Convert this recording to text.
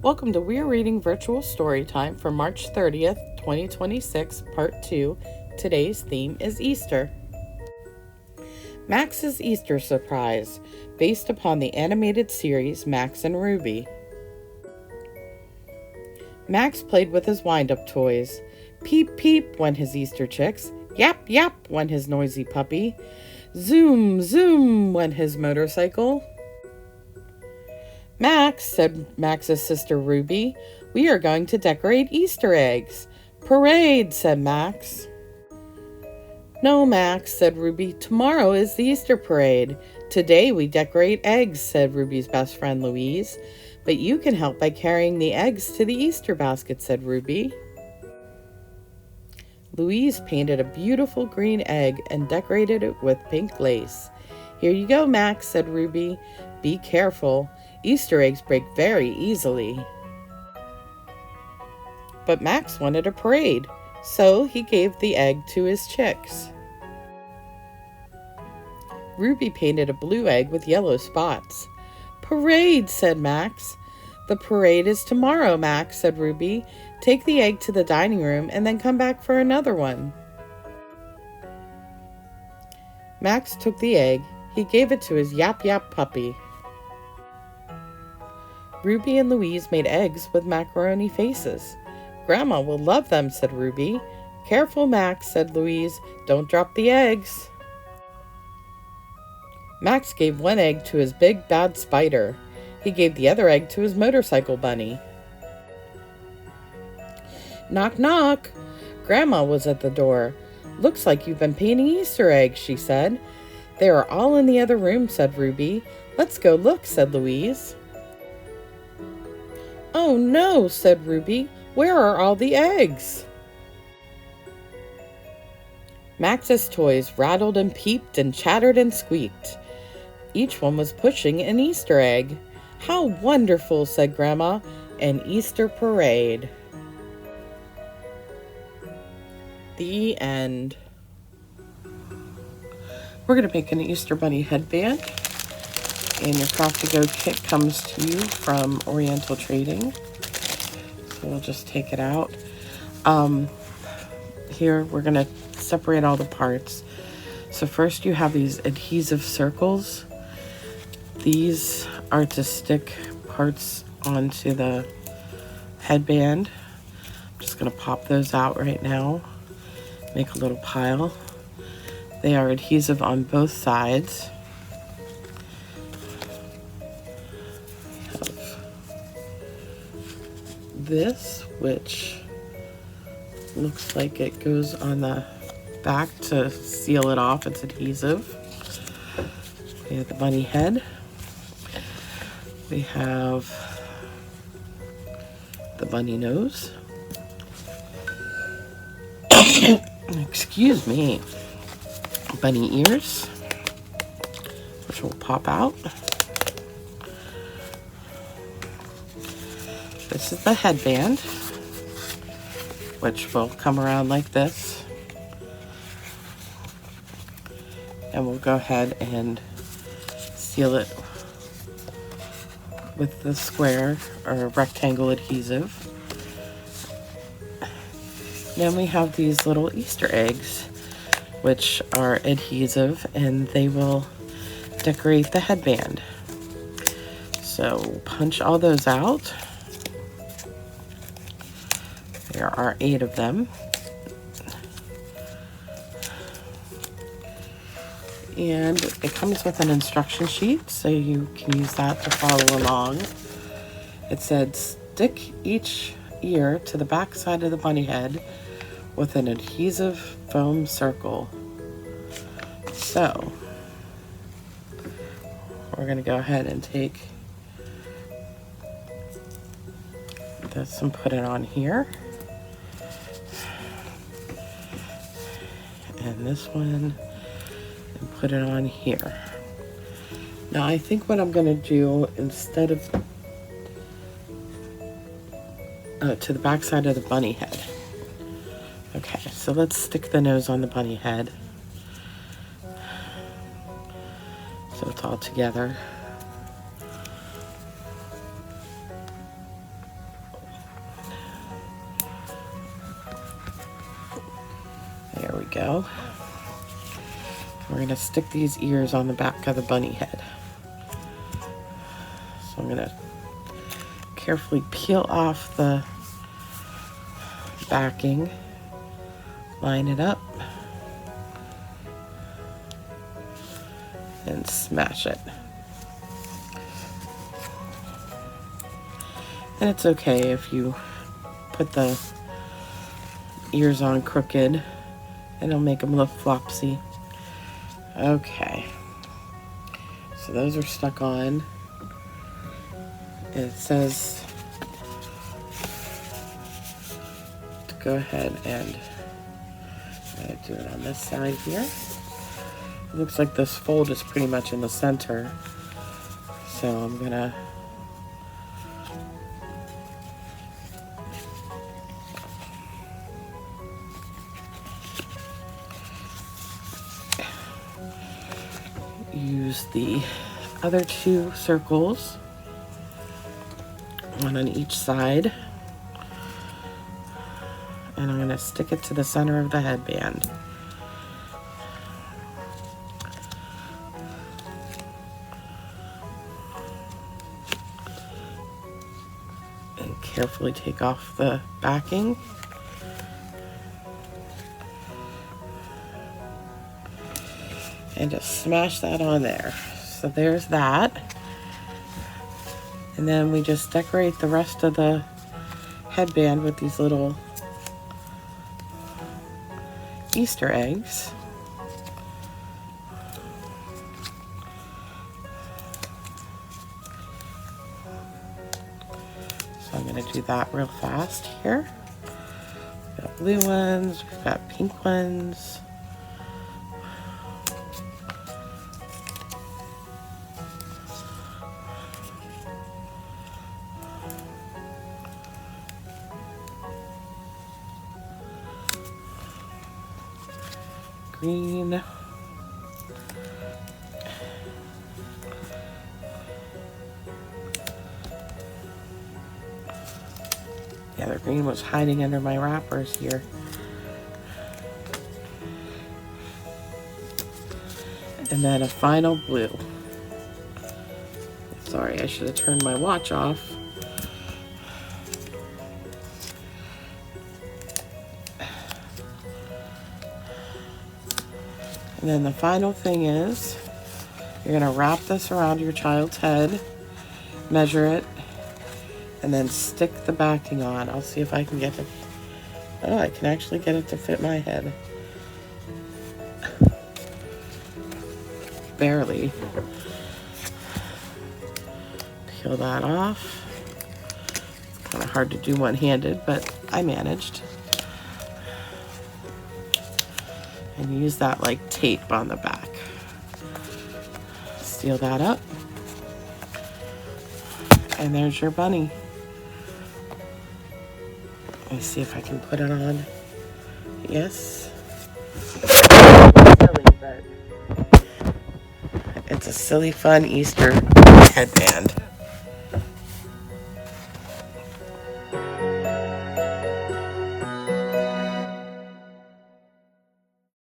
Welcome to Weir Reading Virtual Storytime for March 30th, 2026, Part 2. Today's theme is Easter. Max's Easter Surprise, based upon the animated series Max and Ruby. Max played with his wind-up toys. Peep, peep, went his Easter chicks. Yap, yap, went his noisy puppy. Zoom, zoom, went his motorcycle. Max, said Max's sister Ruby, we are going to decorate Easter eggs. Parade, said Max. No, Max, said Ruby, tomorrow is the Easter parade. Today we decorate eggs, said Ruby's best friend Louise. But you can help by carrying the eggs to the Easter basket, said Ruby. Louise painted a beautiful green egg and decorated it with pink lace. Here you go, Max, said Ruby. Be careful. Easter eggs break very easily. But Max wanted a parade, so he gave the egg to his chicks. Ruby painted a blue egg with yellow spots. Parade, said Max. The parade is tomorrow, Max, said Ruby. Take the egg to the dining room and then come back for another one. Max took the egg. He gave it to his Yap Yap puppy. Ruby and Louise made eggs with macaroni faces. Grandma will love them, said Ruby. Careful, Max, said Louise. Don't drop the eggs. Max gave one egg to his big bad spider. He gave the other egg to his motorcycle bunny. Knock, knock. Grandma was at the door. Looks like you've been painting Easter eggs, she said. They are all in the other room, said Ruby. Let's go look, said Louise. Oh no, said Ruby. Where are all the eggs? Max's toys rattled and peeped and chattered and squeaked. Each one was pushing an Easter egg. How wonderful, said Grandma. An Easter parade. The end. We're going to make an Easter Bunny headband. And your Craft to Go kit comes to you from Oriental Trading. So we'll just take it out. Here we're going to separate all the parts. So first you have these adhesive circles. These are to stick parts onto the headband. I'm just going to pop those out right now. Make a little pile. They are adhesive on both sides. This, which looks like it goes on the back to seal it off. It's adhesive. We have the bunny head. We have the bunny nose. Excuse me. Bunny ears, which will pop out. This is the headband, which will come around like this. And we'll go ahead and seal it with the square or rectangle adhesive. Then we have these little Easter eggs, which are adhesive, and they will decorate the headband. So punch all those out. There are 8 of them. And it comes with an instruction sheet, so you can use that to follow along. It said, stick each ear to the back side of the bunny head with an adhesive foam circle. So, we're going to go ahead and take this and put it on here. And this one, and put it on here. Now I think what I'm going to do, instead of to the back side of the bunny head. Okay, so let's stick the nose on the bunny head. So it's all together. go. We're going to stick these ears on the back of the bunny head. So I'm going to carefully peel off the backing, line it up, and smash it. And it's okay if you put the ears on crooked, and it'll make them look flopsy. Okay, so those are stuck on. And it says to go ahead and do it on this side here. It looks like this fold is pretty much in the center, so I'm gonna use the other two circles, one on each side, and I'm going to stick it to the center of the headband. And carefully take off the backing. And just smash that on there. So there's that. And then we just decorate the rest of the headband with these little Easter eggs. So I'm going to do that real fast here. We've got blue ones, we've got pink ones. Green. The other green was hiding under my wrappers here. And then a final blue. Sorry, I should have turned my watch off. And then the final thing is, you're going to wrap this around your child's head, measure it, and then stick the backing on. I'll see if I can get it. Oh, I can actually get it to fit my head. Barely. Peel that off. It's kind of hard to do one-handed, but I managed. And use that like tape on the back. Seal that up. And there's your bunny. Let me see if I can put it on. Yes. Silly, but it's a silly, fun Easter headband.